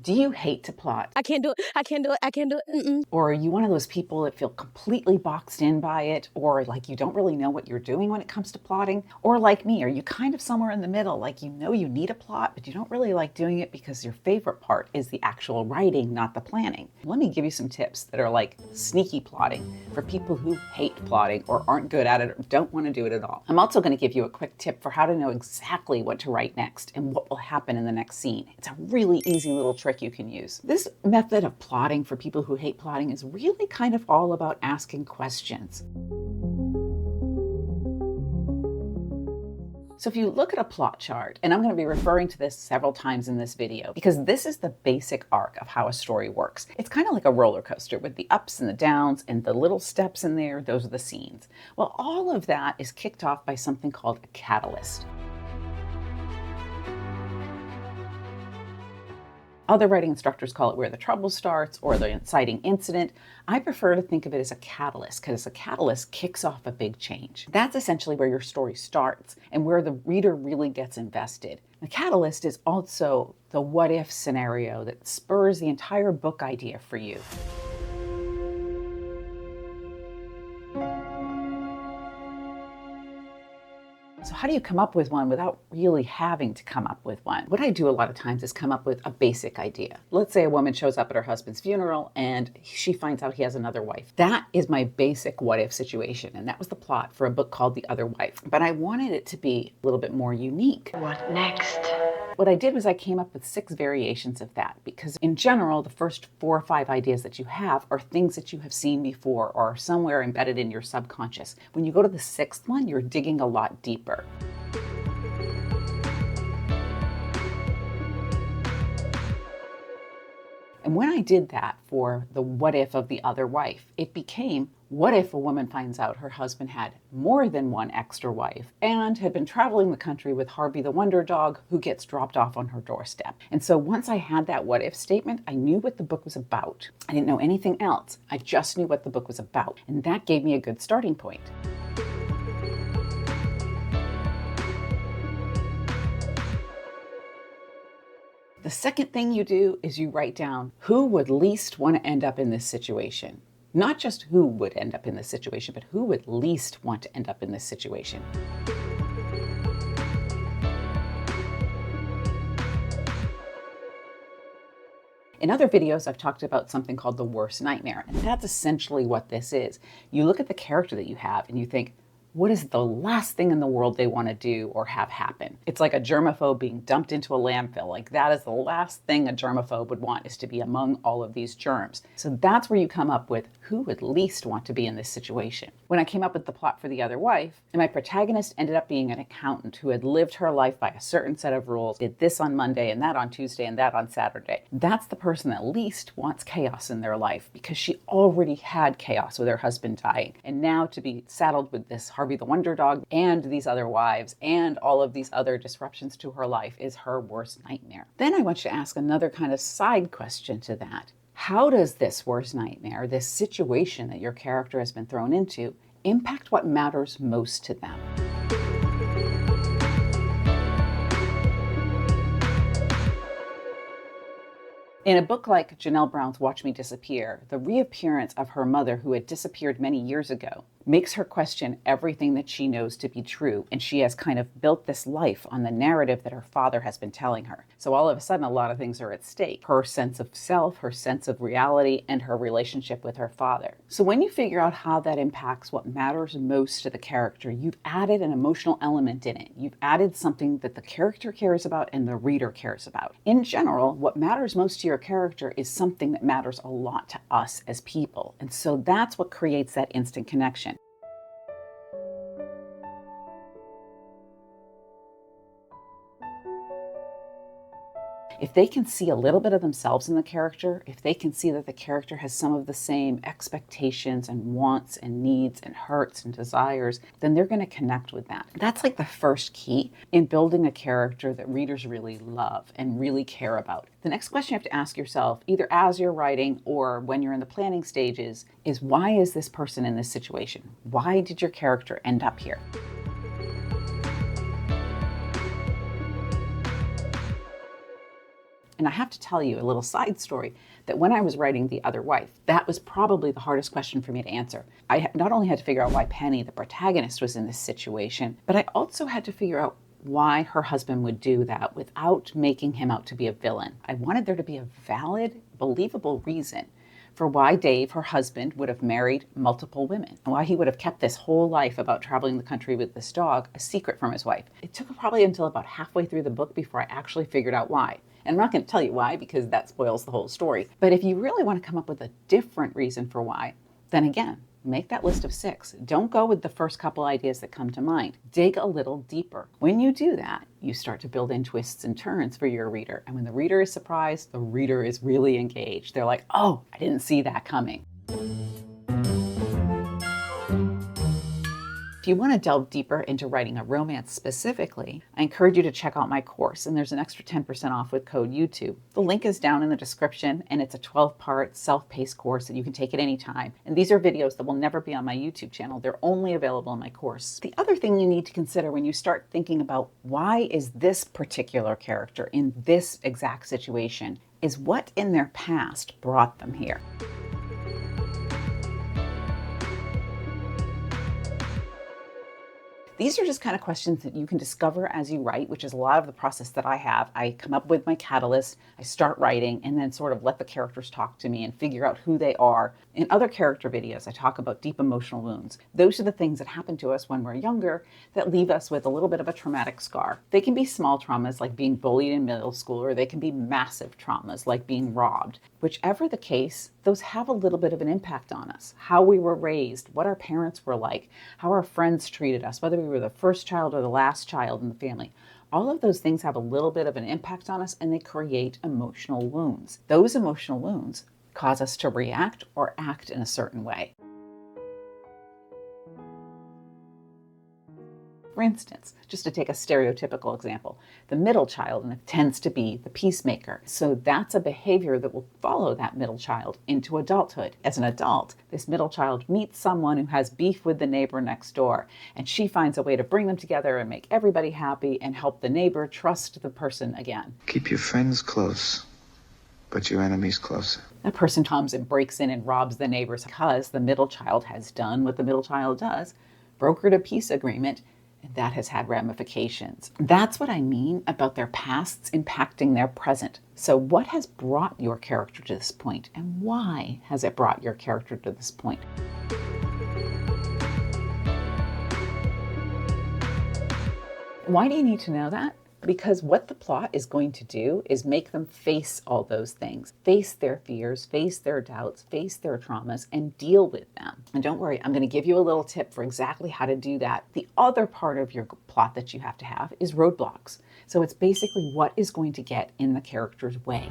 Do you hate to plot? I can't do it. I can't do it. I can't do it. Mm-mm. Or are you one of those people that feel completely boxed in by it? Or like you don't really know what you're doing when it comes to plotting? Or like me, are you kind of somewhere in the middle? Like you know you need a plot, but you don't really like doing it because your favorite part is the actual writing, not the planning. Let me give you some tips that are like sneaky plotting for people who hate plotting or aren't good at it or don't want to do it at all. I'm also going to give you a quick tip for how to know exactly what to write next and what will happen in the next scene. It's a really easy little trick you can use. This method of plotting for people who hate plotting is really kind of all about asking questions. So if you look at a plot chart, and I'm going to be referring to this several times in this video, because this is the basic arc of how a story works. It's kind of like a roller coaster with the ups and the downs and the little steps in there. Those are the scenes. Well, all of that is kicked off by something called a catalyst. Other writing instructors call it where the trouble starts or the inciting incident. I prefer to think of it as a catalyst because a catalyst kicks off a big change. That's essentially where your story starts and where the reader really gets invested. The catalyst is also the what if scenario that spurs the entire book idea for you. So how do you come up with one without really having to come up with one? What I do a lot of times is come up with a basic idea. Let's say a woman shows up at her husband's funeral and she finds out he has another wife. That is my basic what if situation. And that was the plot for a book called The Other Wife. But I wanted it to be a little bit more unique. What next? What I did was I came up with 6 variations of that because in general, the first 4 or 5 ideas that you have are things that you have seen before or are somewhere embedded in your subconscious. When you go to the 6th one, you're digging a lot deeper. And when I did that for the what if of The Other Wife, it became, what if a woman finds out her husband had more than one extra wife and had been traveling the country with Harvey the Wonder Dog who gets dropped off on her doorstep? And so once I had that what if statement, I knew what the book was about. I didn't know anything else. I just knew what the book was about. And that gave me a good starting point. The second thing you do is you write down who would least want to end up in this situation. Not just who would end up in this situation, but who would least want to end up in this situation. In other videos, I've talked about something called the worst nightmare, and that's essentially what this is. You look at the character that you have and you think, what is the last thing in the world they want to do or have happen? It's like a germaphobe being dumped into a landfill. Like that is the last thing a germaphobe would want, is to be among all of these germs. So that's where you come up with who would least want to be in this situation. When I came up with the plot for The Other Wife, and my protagonist ended up being an accountant who had lived her life by a certain set of rules, did this on Monday and that on Tuesday and that on Saturday. That's the person that least wants chaos in their life because she already had chaos with her husband dying. And now to be saddled with this Harvey the Wonder Dog and these other wives and all of these other disruptions to her life is her worst nightmare. Then I want you to ask another kind of side question to that. How does this worst nightmare, this situation that your character has been thrown into, impact what matters most to them? In a book like Janelle Brown's Watch Me Disappear, the reappearance of her mother who had disappeared many years ago makes her question everything that she knows to be true, and she has kind of built this life on the narrative that her father has been telling her. So all of a sudden, a lot of things are at stake. Her sense of self, her sense of reality, and her relationship with her father. So when you figure out how that impacts what matters most to the character, you've added an emotional element in it. You've added something that the character cares about and the reader cares about. In general, what matters most to your character is something that matters a lot to us as people. And so that's what creates that instant connection. If they can see a little bit of themselves in the character, if they can see that the character has some of the same expectations and wants and needs and hurts and desires, then they're going to connect with that. That's like the first key in building a character that readers really love and really care about. The next question you have to ask yourself, either as you're writing or when you're in the planning stages, is why is this person in this situation? Why did your character end up here? And I have to tell you a little side story that when I was writing The Other Wife, that was probably the hardest question for me to answer. I not only had to figure out why Penny, the protagonist, was in this situation, but I also had to figure out why her husband would do that without making him out to be a villain. I wanted there to be a valid, believable reason for why Dave, her husband, would have married multiple women and why he would have kept this whole life about traveling the country with this dog a secret from his wife. It took probably until about halfway through the book before I actually figured out why. And I'm not going to tell you why because that spoils the whole story. But if you really want to come up with a different reason for why, then again, make that list of 6. Don't go with the first couple ideas that come to mind. Dig a little deeper. When you do that, you start to build in twists and turns for your reader. And when the reader is surprised, the reader is really engaged. They're like, oh, I didn't see that coming. If you want to delve deeper into writing a romance specifically, I encourage you to check out my course, and there's an extra 10% off with code YouTube. The link is down in the description, and it's a 12-part self-paced course that you can take at any time. And these are videos that will never be on my YouTube channel. They're only available in my course. The other thing you need to consider when you start thinking about why is this particular character in this exact situation is what in their past brought them here. These are just kind of questions that you can discover as you write, which is a lot of the process that I have. I come up with my catalyst, I start writing, and then sort of let the characters talk to me and figure out who they are. In other character videos, I talk about deep emotional wounds. Those are the things that happen to us when we're younger that leave us with a little bit of a traumatic scar. They can be small traumas like being bullied in middle school, or they can be massive traumas like being robbed. Whichever the case, those have a little bit of an impact on us. How we were raised, what our parents were like, how our friends treated us, whether we were the first child or the last child in the family. All of those things have a little bit of an impact on us, and they create emotional wounds. Those emotional wounds cause us to react or act in a certain way. For instance, just to take a stereotypical example, the middle child tends to be the peacemaker. So that's a behavior that will follow that middle child into adulthood. As an adult, this middle child meets someone who has beef with the neighbor next door, and she finds a way to bring them together and make everybody happy and help the neighbor trust the person again. Keep your friends close, but your enemies closer. That person comes and breaks in and robs the neighbors because the middle child has done what the middle child does, brokered a peace agreement, and that has had ramifications. That's what I mean about their pasts impacting their present. So what has brought your character to this point, and why has it brought your character to this point? Why do you need to know that? Because what the plot is going to do is make them face all those things, face their fears, face their doubts, face their traumas, and deal with them. And don't worry, I'm going to give you a little tip for exactly how to do that. The other part of your plot that you have to have is roadblocks. So it's basically what is going to get in the character's way.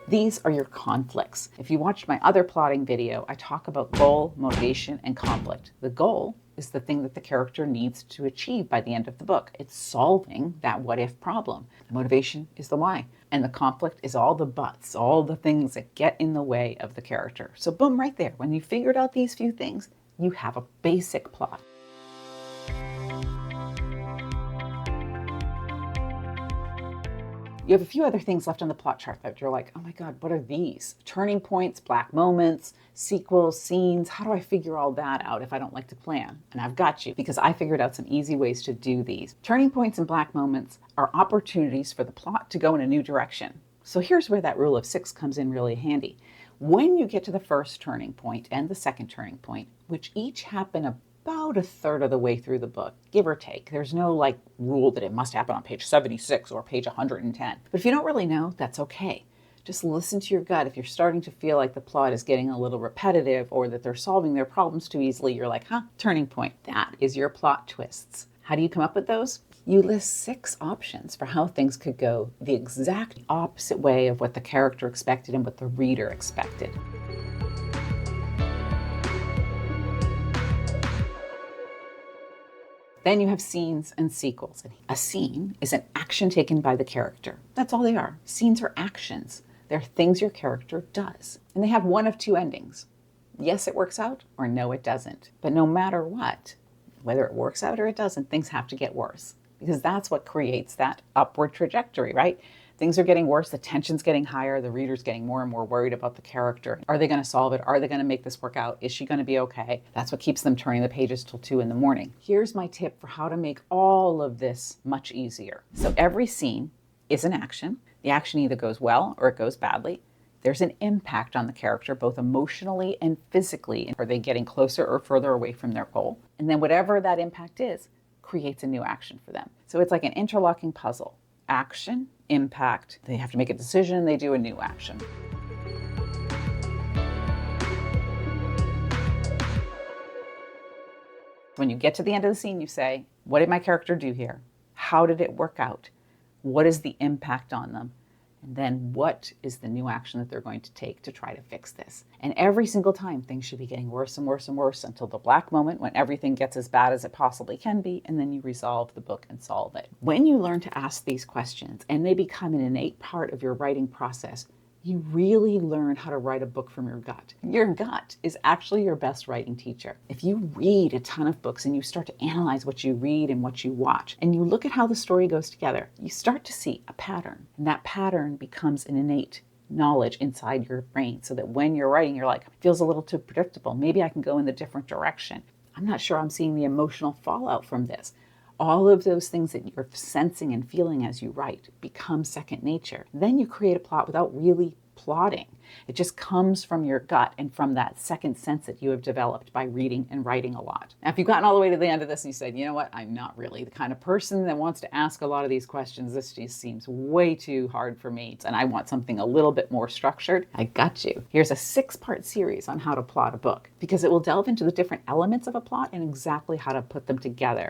These are your conflicts. If you watched my other plotting video, I talk about goal, motivation, and conflict. The goal is the thing that the character needs to achieve by the end of the book. It's solving that what-if problem. The motivation is the why. And the conflict is all the buts, all the things that get in the way of the character. So boom, right there. When you figured out these few things, you have a basic plot. You have a few other things left on the plot chart that you're like, oh my God, what are these? Turning points, black moments, sequels, scenes. How do I figure all that out if I don't like to plan? And I've got you, because I figured out some easy ways to do these. Turning points and black moments are opportunities for the plot to go in a new direction. So here's where that rule of 6 comes in really handy. When you get to the first turning point and the second turning point, which each happen about a third of the way through the book, give or take. There's no like rule that it must happen on page 76 or page 110. But if you don't really know, that's okay. Just listen to your gut. If you're starting to feel like the plot is getting a little repetitive or that they're solving their problems too easily, you're like, turning point. That is your plot twists. How do you come up with those? You list 6 options for how things could go the exact opposite way of what the character expected and what the reader expected. Then you have scenes and sequels. A scene is an action taken by the character. That's all they are. Scenes are actions. They're things your character does. And they have one of 2 endings. Yes, it works out, or no, it doesn't. But no matter what, Whether it works out or it doesn't, things have to get worse, because that's what creates that upward trajectory, right? Things are getting worse, the tension's getting higher, the reader's getting more and more worried about the character. Are they going to solve it? Are they going to make this work out? Is she going to be okay? That's what keeps them turning the pages till 2 a.m. Here's my tip for how to make all of this much easier. So every scene is an action. The action either goes well or it goes badly. There's an impact on the character, both emotionally and physically. Are they getting closer or further away from their goal? And then whatever that impact is, creates a new action for them. So it's like an interlocking puzzle. Action, impact, they have to make a decision, they do a new action. When you get to the end of the scene, you say, what did my character do here? How did it work out? What is the impact on them? And then what is the new action that they're going to take to try to fix this? And every single time, things should be getting worse and worse and worse until the black moment when everything gets as bad as it possibly can be, and then you resolve the book and solve it. When you learn to ask these questions and they become an innate part of your writing process, you really learn how to write a book from your gut. Your gut is actually your best writing teacher. If you read a ton of books and you start to analyze what you read and what you watch, and you look at how the story goes together, you start to see a pattern. And that pattern becomes an innate knowledge inside your brain, so that when you're writing, you're like, it feels a little too predictable. Maybe I can go in the different direction. I'm not sure I'm seeing the emotional fallout from this. All of those things that you're sensing and feeling as you write become second nature. Then you create a plot without really plotting. It just comes from your gut and from that second sense that you have developed by reading and writing a lot. Now, if you've gotten all the way to the end of this and you said, you know what, I'm not really the kind of person that wants to ask a lot of these questions. This just seems way too hard for me, and I want something a little bit more structured. I got you. Here's a 6-part series on how to plot a book, because it will delve into the different elements of a plot and exactly how to put them together